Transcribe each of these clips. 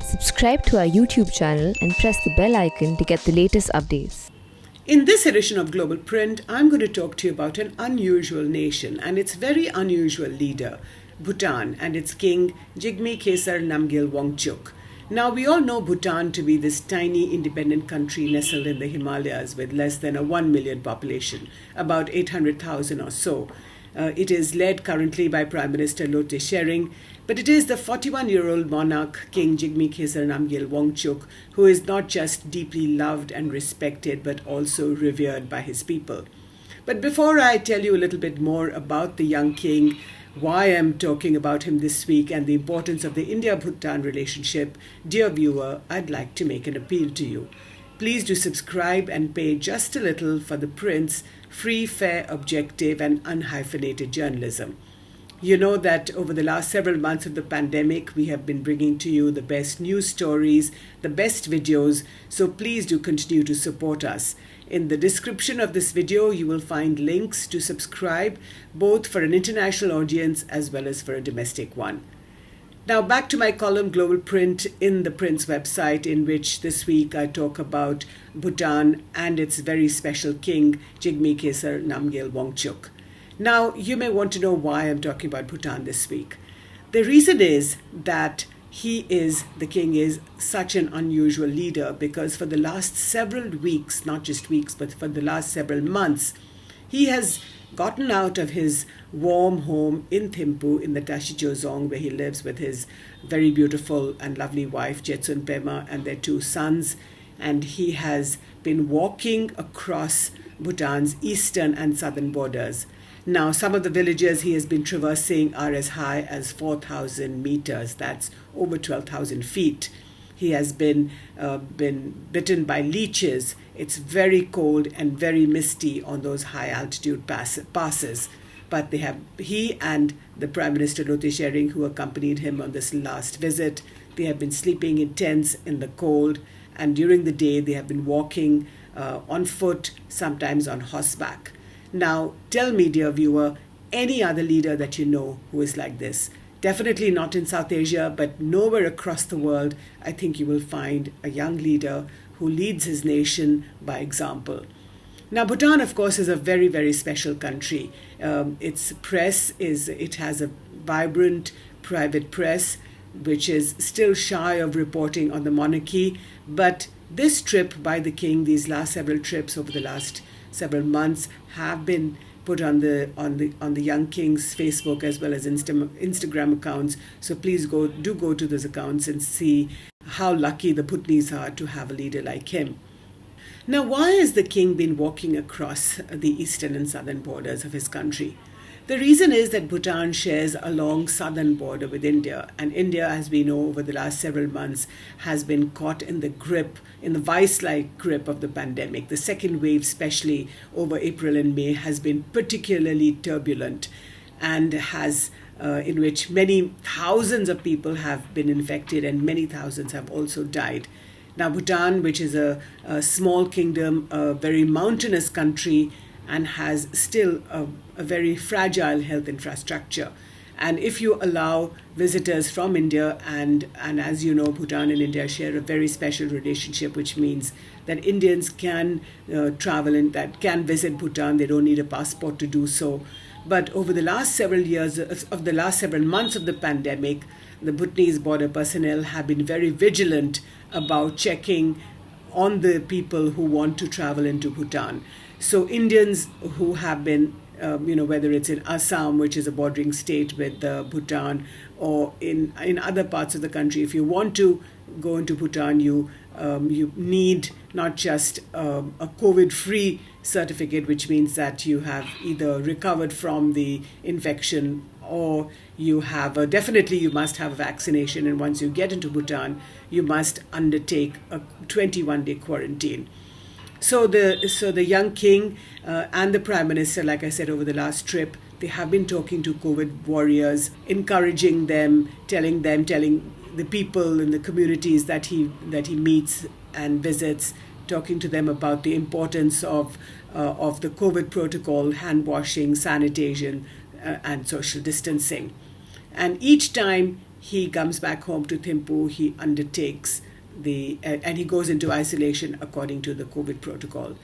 Subscribe to our YouTube channel and press the bell icon to get the latest updates. In this edition of Global Print, I'm going to talk to you about an unusual nation and its very unusual leader, Bhutan, and its king, Jigme Khesar Namgyal Wangchuk. Now, we all know Bhutan to be this tiny independent country nestled in the Himalayas with less than a 1 million population, about 800,000 or so. It is led currently by Prime Minister Lote Tshering, but it is the 41-year-old monarch, King Jigme Khesar Namgyal Wangchuk, who is not just deeply loved and respected, but also revered by his people. But before I tell you a little bit more about the young king, why I'm talking about him this week, and the importance of the India-Bhutan relationship, dear viewer, I'd like to make an appeal to you. Please do subscribe and pay just a little for ThePrint's free, fair, objective, and unhyphenated journalism. You know that over the last several months of the pandemic, we have been bringing to you the best news stories, the best videos, so please do continue to support us. In the description of this video, you will find links to subscribe, both for an international audience as well as for a domestic one. Now back to my column Global Print in the Print's website, in which this week I talk about Bhutan and its very special king, Jigme Khesar Namgyal Wangchuk. Now, you may want to know why I'm talking about Bhutan this week. The reason is that the king is such an unusual leader, because for the last several weeks, not just weeks, but for the last several months, he has gotten out of his warm home in Thimphu in the Tashi-Chozong, where he lives with his very beautiful and lovely wife, Jetsun Pema, and their two sons. And he has been walking across Bhutan's eastern and southern borders. Now, some of the villages he has been traversing are as high as 4,000 meters. That's over 12,000 feet. He has been bitten by leeches. It's very cold and very misty on those high altitude passes. But he and the Prime Minister Lote Tshering, who accompanied him on this last visit, they have been sleeping in tents in the cold, and during the day they have been walking on foot, sometimes on horseback. Now, tell me, dear viewer, any other leader that you know who is like this. Definitely not in South Asia, but nowhere across the world, I think you will find a young leader who leads his nation by example. Now, Bhutan, of course, is a very, very special country. Its press it has a vibrant private press, which is still shy of reporting on the monarchy. But this trip by the king, these last several trips over the last several months, have been put on the young king's Facebook as well as Instagram accounts. So please go to those accounts and see how lucky the Bhutanese are to have a leader like him. Now, why has the king been walking across the eastern and southern borders of his country? The reason is that Bhutan shares a long southern border with India, and India, as we know, over the last several months has been caught in the vice-like grip of the pandemic. The second wave, especially over April and May, has been particularly turbulent, and in which many thousands of people have been infected and many thousands have also died. Now, Bhutan, which is a small kingdom, a very mountainous country, and has still a very fragile health infrastructure. And if you allow visitors from India, and as you know, Bhutan and India share a very special relationship, which means that Indians can travel and that can visit Bhutan. They don't need a passport to do so. But over the last several months of the pandemic, the Bhutanese border personnel have been very vigilant about checking on the people who want to travel into Bhutan. So Indians who have been, whether it's in Assam, which is a bordering state with Bhutan, or in other parts of the country, if you want to go into Bhutan, you need not just a COVID-free certificate, which means that you have either recovered from the infection, or you must have a vaccination. And once you get into Bhutan, you must undertake a 21-day quarantine. So the young king and the Prime Minister, like I said, over the last trip, they have been talking to COVID warriors, encouraging them, telling the people in the communities that he meets and visits, talking to them about the importance of the COVID protocol, hand washing, sanitation, and social distancing. And each time he comes back home to Thimphu, he undertakes and he goes into isolation according to the COVID protocol.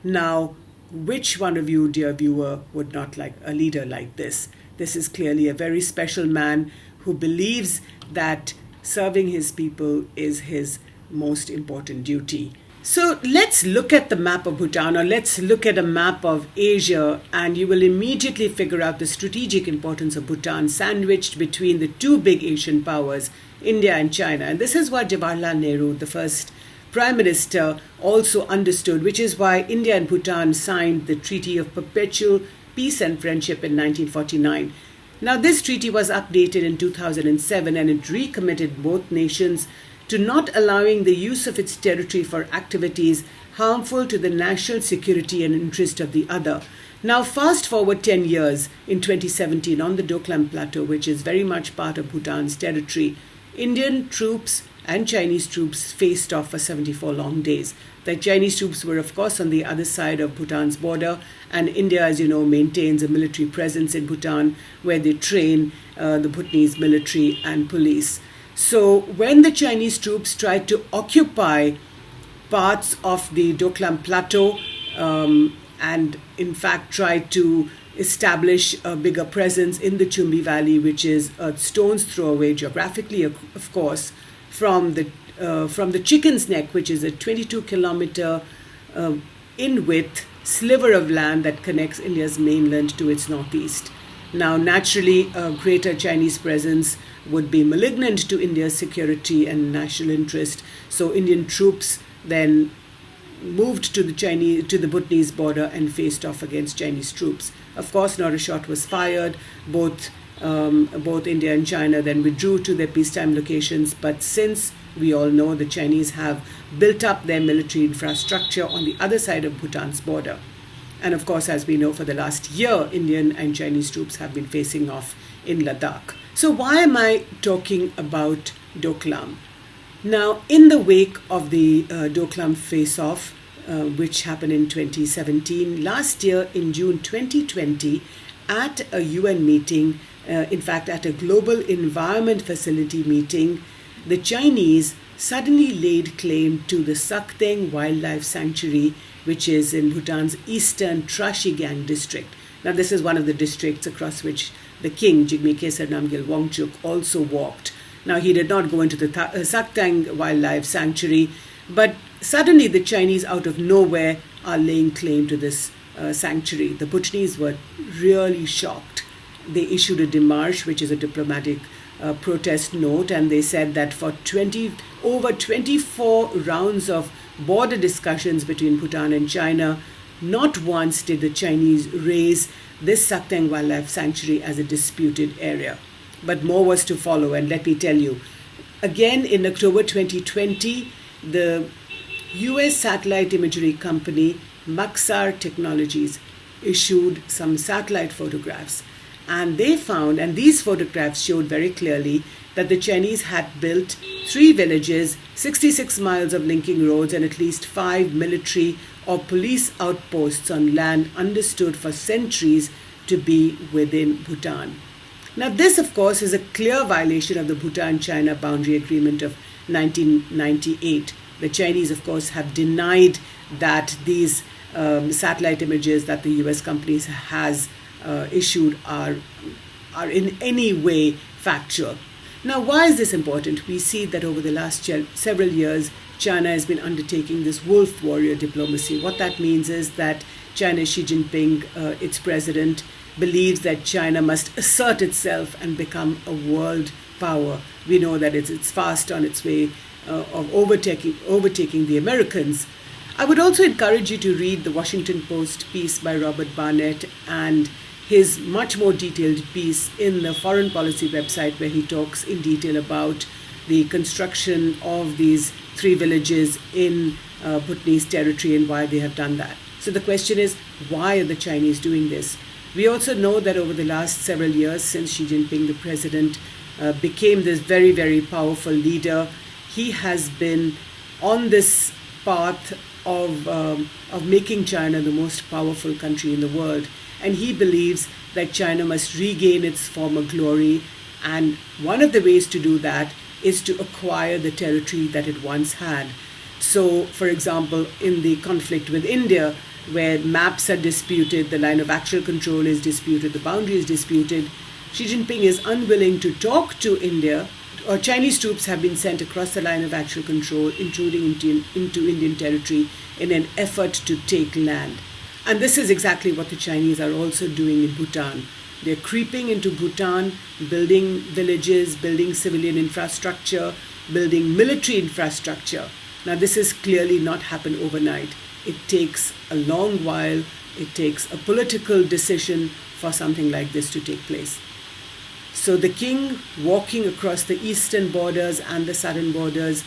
Now, which one of you, dear viewer, would not like a leader like this? This is clearly a very special man who believes that serving his people is his most important duty. So let's look at the map of Bhutan, or let's look at a map of Asia, and you will immediately figure out the strategic importance of Bhutan sandwiched between the two big Asian powers, India and China. And this is what Jawaharlal Nehru, the first Prime Minister, also understood, which is why India and Bhutan signed the Treaty of Perpetual Peace and Friendship in 1949. Now, this treaty was updated in 2007, and it recommitted both nations to not allowing the use of its territory for activities harmful to the national security and interest of the other. Now, fast forward 10 years, in 2017, on the Doklam Plateau, which is very much part of Bhutan's territory, Indian troops and Chinese troops faced off for 74 long days. The Chinese troops were, of course, on the other side of Bhutan's border, and India, as you know, maintains a military presence in Bhutan where they train the Bhutanese military and police. So when the Chinese troops tried to occupy parts of the Doklam Plateau and in fact tried to establish a bigger presence in the Chumbi Valley, which is a stone's throw away geographically, of course, from the Chicken's Neck, which is a 22-kilometer in width sliver of land that connects India's mainland to its northeast. Now, naturally, a greater Chinese presence would be malignant to India's security and national interest. So Indian troops then moved to the Bhutanese border and faced off against Chinese troops. Of course, not a shot was fired. Both India and China then withdrew to their peacetime locations. But since we all know the Chinese have built up their military infrastructure on the other side of Bhutan's border. And of course, as we know, for the last year, Indian and Chinese troops have been facing off in Ladakh. So why am I talking about Doklam? Now, in the wake of the Doklam face-off, which happened in 2017, last year in June 2020, at a UN meeting, in fact, at a Global Environment Facility meeting, the Chinese suddenly laid claim to the Sakteng Wildlife Sanctuary, which is in Bhutan's eastern Trashigang district. Now, this is one of the districts across which the king, Jigme Khesar Namgyal Wangchuk, also walked. Now, he did not go into the Sakteng Wildlife Sanctuary, but suddenly the Chinese, out of nowhere, are laying claim to this sanctuary. The Bhutanese were really shocked. They issued a démarche, which is a diplomatic protest note, and they said that for over 24 rounds of border discussions between Bhutan and China, not once did the Chinese raise this Sakteng Wildlife Sanctuary as a disputed area. But more was to follow, and let me tell you. Again, in October 2020, the US satellite imagery company Maxar Technologies issued some satellite photographs. And they found, and these photographs showed very clearly, that the Chinese had built 3 villages, 66 miles of linking roads, and at least 5 military or police outposts on land understood for centuries to be within Bhutan. Now, this, of course, is a clear violation of the Bhutan-China Boundary Agreement of 1998. The Chinese, of course, have denied that these satellite images that the US companies has issued are in any way factual. Now, why is this important? We see that over the last several years, China has been undertaking this wolf warrior diplomacy. What that means is that China's Xi Jinping, its president, believes that China must assert itself and become a world power. We know that it's fast on its way of overtaking the Americans. I would also encourage you to read the Washington Post piece by Robert Barnett and his much more detailed piece in the Foreign Policy website, where he talks in detail about the construction of these 3 villages in Bhutanese territory and why they have done that. So the question is, why are the Chinese doing this? We also know that over the last several years, since Xi Jinping, the president, became this very, very powerful leader, he has been on this path of making China the most powerful country in the world. And he believes that China must regain its former glory And one of the ways to do that is to acquire the territory that it once had. So, for example, in the conflict with India, where maps are disputed, the line of actual control is disputed, the boundary is disputed, Xi Jinping is unwilling to talk to India, or Chinese troops have been sent across the line of actual control, intruding into Indian territory in an effort to take land. And this is exactly what the Chinese are also doing in Bhutan. They're creeping into Bhutan, building villages, building civilian infrastructure, building military infrastructure. Now, this has clearly not happened overnight. It takes a long while. It takes a political decision for something like this to take place. So the king walking across the eastern borders and the southern borders,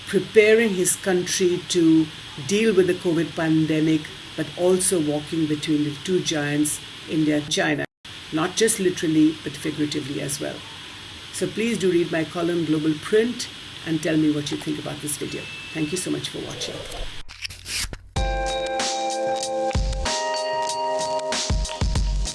preparing his country to deal with the COVID pandemic, but also walking between the two giants, India and China, not just literally, but figuratively as well. So please do read my column, Global Print, and tell me what you think about this video. Thank you so much for watching.